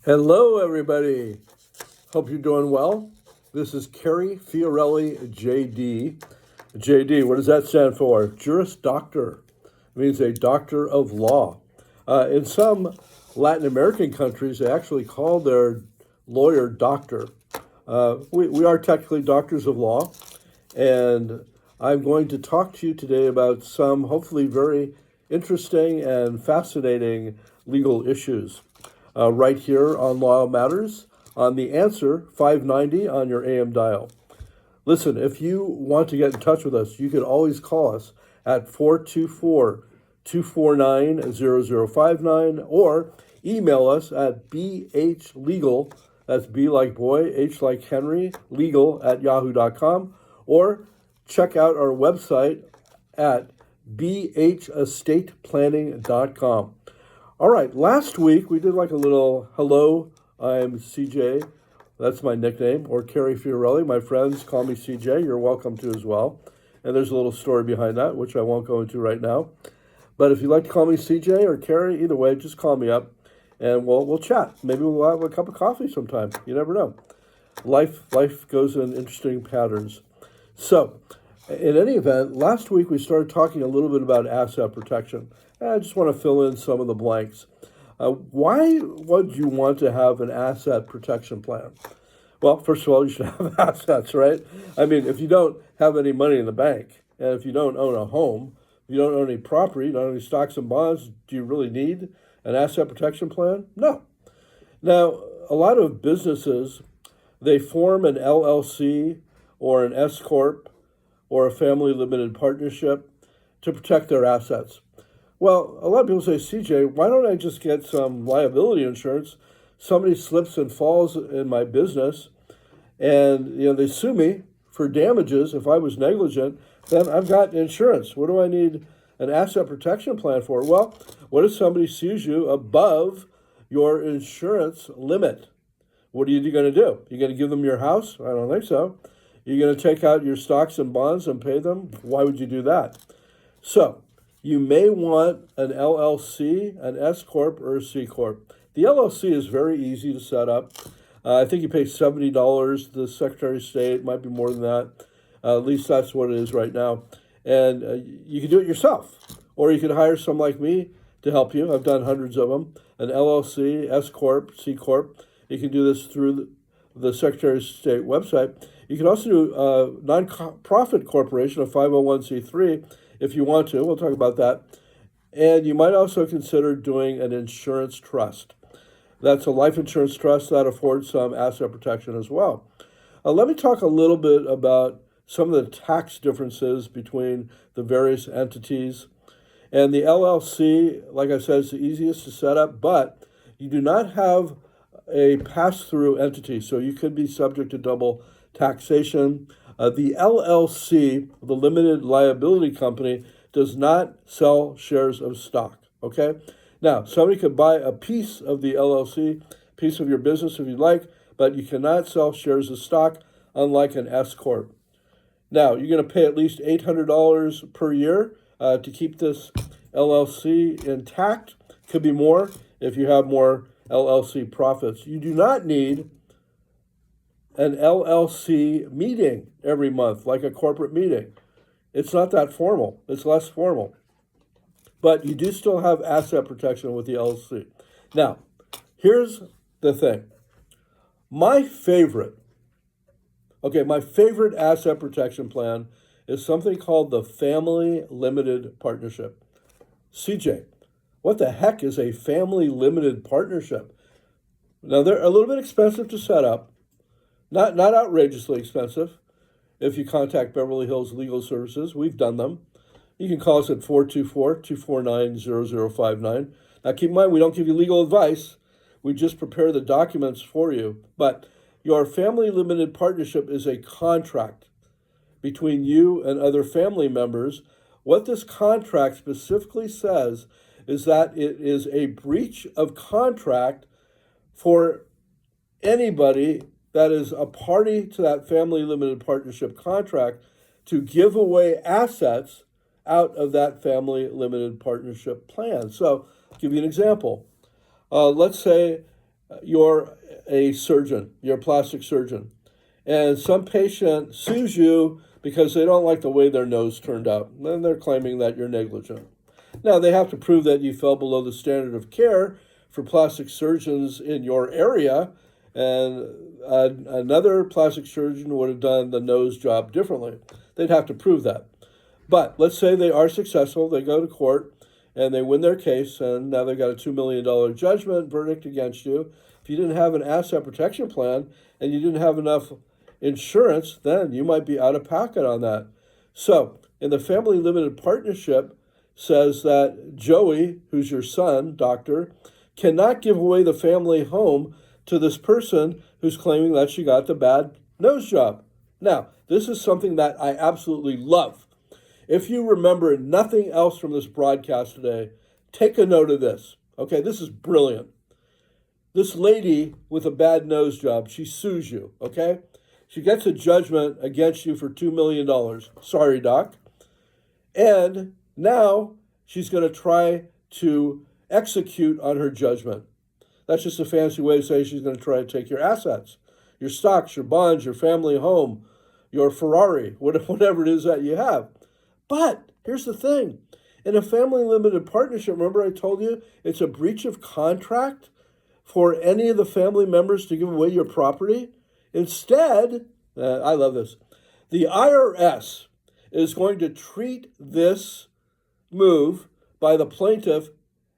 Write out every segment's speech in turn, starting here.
Hello, everybody. Hope you're doing well. This is Kerry Fiorelli, JD. JD, what does that stand for? Juris Doctor. It means a doctor of law. In some Latin American countries, they actually call their lawyer doctor. We are technically doctors of law, and I'm going to talk to you today about some hopefully very interesting and fascinating legal issues right here on Law Matters on the Answer 590 on your AM dial. Listen, if you want to get in touch with us, you can always call us at 424-249-0059 or email us at bhlegal, that's B like boy, H like Henry, legal at yahoo.com, or check out our website at bhestateplanning.com. All right, last week we did like a little hello, I'm CJ. That's my nickname, or Kerry Fiorelli. My friends call me CJ. You're welcome to as well. And there's a little story behind that, which I won't go into right now. But if you'd like to call me CJ or Kerry, either way, just call me up and we'll chat. Maybe we'll have a cup of coffee sometime. You never know. Life goes in interesting patterns. So, in any event, last week we started talking a little bit about asset protection. I just want to fill in some of the blanks. Why would you want to have an asset protection plan? Well, first of all, you should have assets, right? I mean, if you don't have any money in the bank, and if you don't own a home, if you don't own any property, you don't own any stocks and bonds, do you really need an asset protection plan? No. Now, a lot of businesses, they form an LLC or an S Corp or a family limited partnership to protect their assets. Well, a lot of people say, CJ, why don't I just get some liability insurance? Somebody slips and falls in my business and they sue me for damages if I was negligent, then I've got insurance. What do I need an asset protection plan for? Well, what if somebody sues you above your insurance limit? What are you going to do? You going to give them your house? I don't think so. You're going to take out your stocks and bonds and pay them? Why would you do that? So, you may want an LLC, an S Corp, or a C Corp. The LLC is very easy to set up. I think you pay $70 to the Secretary of State. It might be more than that. At least that's what it is right now. And you can do it yourself. Or you can hire someone like me to help you. I've done hundreds of them. An LLC, S Corp, C Corp. You can do this through the Secretary of State website. You can also do a non-profit corporation, a 501c3, if you want to. We'll talk about that. And you might also consider doing an insurance trust. That's a life insurance trust that affords some asset protection as well. Let me talk a little bit about some of the tax differences between the various entities. And the LLC, like I said, is the easiest to set up, but you do not have a pass-through entity, so you could be subject to double taxation. The LLC, the limited liability company, does not sell shares of stock, okay? Now, somebody could buy a piece of the LLC, piece of your business if you'd like, but you cannot sell shares of stock, unlike an S Corp. Now, you're going to pay at least $800 per year to keep this LLC intact. Could be more if you have more LLC profits. You do not need an LLC meeting every month, like a corporate meeting. It's not that formal. It's less formal. But you do still have asset protection with the LLC. Now, here's the thing. My favorite asset protection plan is something called the Family Limited Partnership. CJ, what the heck is a family limited partnership? Now, they're a little bit expensive to set up. Not outrageously expensive. If you contact Beverly Hills Legal Services, we've done them. You can call us at 424-249-0059. Now, keep in mind, we don't give you legal advice. We just prepare the documents for you. But your family limited partnership is a contract between you and other family members. What this contract specifically says is that it is a breach of contract for anybody that is a party to that family limited partnership contract to give away assets out of that family limited partnership plan. So, I'll give you an example. Let's say you're a surgeon, you're a plastic surgeon, and some patient sues you because they don't like the way their nose turned out, and they're claiming that you're negligent. Now, they have to prove that you fell below the standard of care for plastic surgeons in your area, and another plastic surgeon would have done the nose job differently. They'd have to prove that. But let's say they are successful, they go to court, and they win their case, and now they've got a $2 million judgment verdict against you. If you didn't have an asset protection plan and you didn't have enough insurance, then you might be out of pocket on that. So, in the family limited partnership, says that Joey, who's your son, doctor, cannot give away the family home to this person who's claiming that she got the bad nose job. Now, this is something that I absolutely love. If you remember nothing else from this broadcast today, take a note of this. Okay, this is brilliant. This lady with a bad nose job, she sues you, okay? She gets a judgment against you for $2 million. Sorry, doc. And now she's going to try to execute on her judgment. That's just a fancy way to say she's going to try to take your assets, your stocks, your bonds, your family home, your Ferrari, whatever it is that you have. But here's the thing. In a family limited partnership, remember I told you it's a breach of contract for any of the family members to give away your property? Instead, I love this, the IRS is going to treat this move by the plaintiff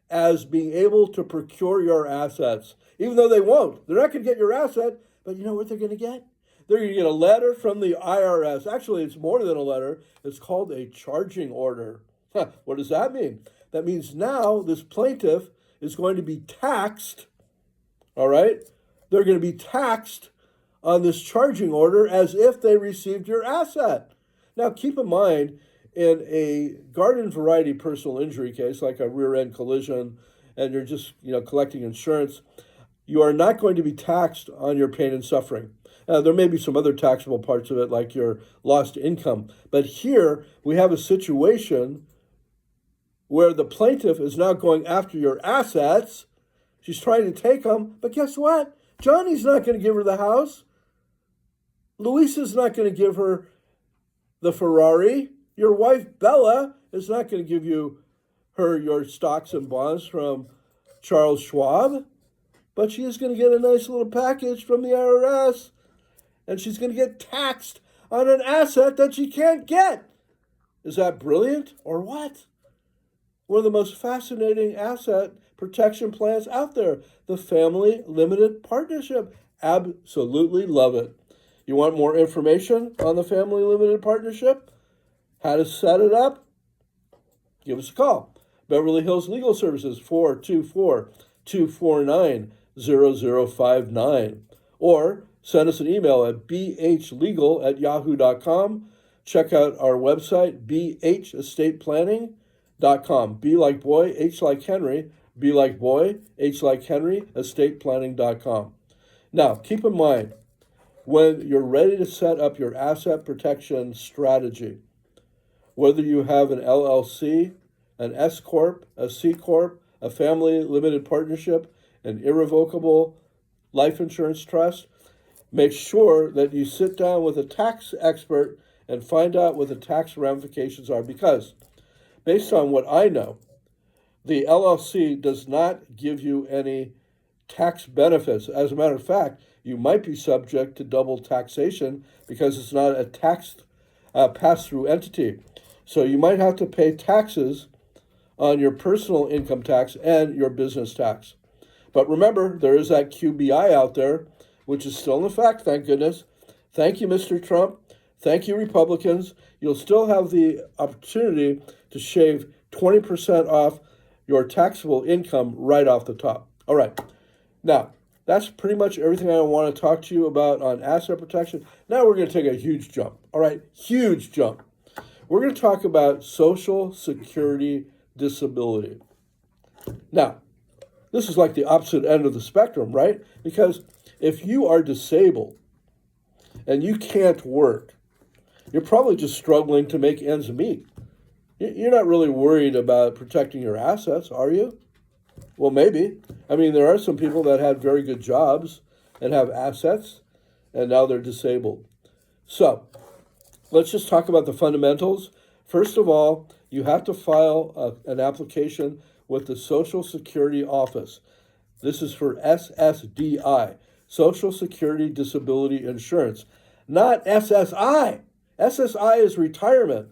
as being able to procure your assets, even though they won't. They're not going to get your asset, but you know what they're going to get? They're going to get a letter from the IRS. Actually, it's more than a letter. It's called a charging order. What does that mean? That means now this plaintiff is going to be taxed, all right? They're going to be taxed on this charging order as if they received your asset. Now, keep in mind, in a garden variety personal injury case, like a rear end collision, and you're just collecting insurance, you are not going to be taxed on your pain and suffering. There may be some other taxable parts of it, like your lost income. But here we have a situation where the plaintiff is now going after your assets. She's trying to take them, but guess what? Johnny's not going to give her the house. Luisa's not going to give her the Ferrari. Your wife, Bella, is not going to give you your stocks and bonds from Charles Schwab, but she is going to get a nice little package from the IRS, and she's going to get taxed on an asset that she can't get. Is that brilliant or what? One of the most fascinating asset protection plans out there, the Family Limited Partnership. Absolutely love it. You want more information on the Family Limited Partnership? How to set it up? Give us a call. Beverly Hills Legal Services, 424-249-0059. Or send us an email at bhlegal@yahoo.com. Check out our website, bhesstateplanning.com. B like boy, H like Henry, B like boy, H like Henry, estateplanning.com. Now, keep in mind, when you're ready to set up your asset protection strategy, whether you have an LLC, an S Corp, a C Corp, a family limited partnership, an irrevocable life insurance trust, make sure that you sit down with a tax expert and find out what the tax ramifications are, because based on what I know, the LLC does not give you any tax benefits. As a matter of fact, you might be subject to double taxation because it's not a tax pass-through entity. So you might have to pay taxes on your personal income tax and your business tax. But remember, there is that QBI out there, which is still in effect, thank goodness. Thank you, Mr. Trump. Thank you, Republicans. You'll still have the opportunity to shave 20% off your taxable income right off the top. All right. Now, that's pretty much everything I want to talk to you about on asset protection. Now we're going to take a huge jump. All right, huge jump. We're going to talk about Social Security disability. Now, this is like the opposite end of the spectrum, right? Because if you are disabled and you can't work, you're probably just struggling to make ends meet. You're not really worried about protecting your assets, are you? Well, maybe. I mean, there are some people that had very good jobs and have assets, and now they're disabled. So, let's just talk about the fundamentals. First of all, you have to file an application with the Social Security Office. This is for SSDI, Social Security Disability Insurance, not SSI. SSI is retirement.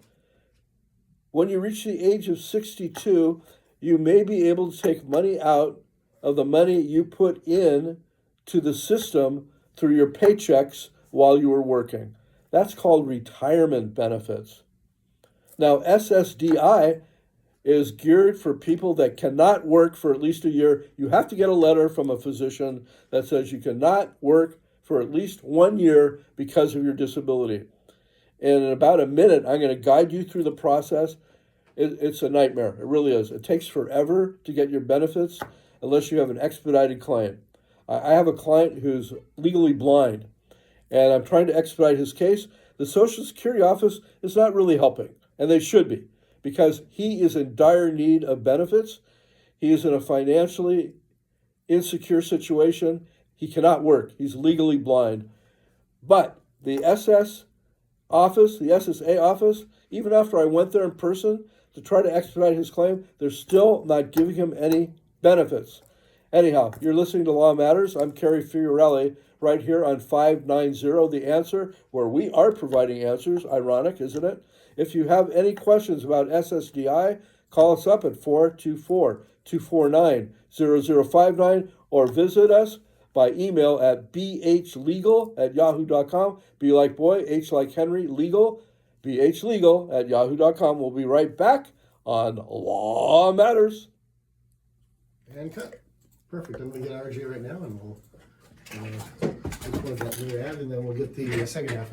When you reach the age of 62, you may be able to take money out of the money you put in to the system through your paychecks while you were working. That's called retirement benefits. Now, SSDI is geared for people that cannot work for at least a year. You have to get a letter from a physician that says you cannot work for at least 1 year because of your disability. And in about a minute, I'm going to guide you through the process. It's a nightmare. It really is. It takes forever to get your benefits unless you have an expedited client. I have a client who's legally blind, and I'm trying to expedite his case. The Social Security Office is not really helping, and they should be, because he is in dire need of benefits. He is in a financially insecure situation. He cannot work. He's legally blind. But the SSA office, even after I went there in person to try to expedite his claim, they're still not giving him any benefits. Anyhow, you're listening to Law Matters. I'm Kerry Fiorelli, right here on 590 The Answer, where we are providing answers. Ironic, isn't it? If you have any questions about SSDI, call us up at 424-249-0059 or visit us by email at bhlegal@yahoo.com. B like boy, H like Henry, legal, bhlegal@yahoo.com. We'll be right back on Law Matters. And cut. Perfect. I'm going to get RJ right now, and we'll record that new ad, and then we'll get the second half as well.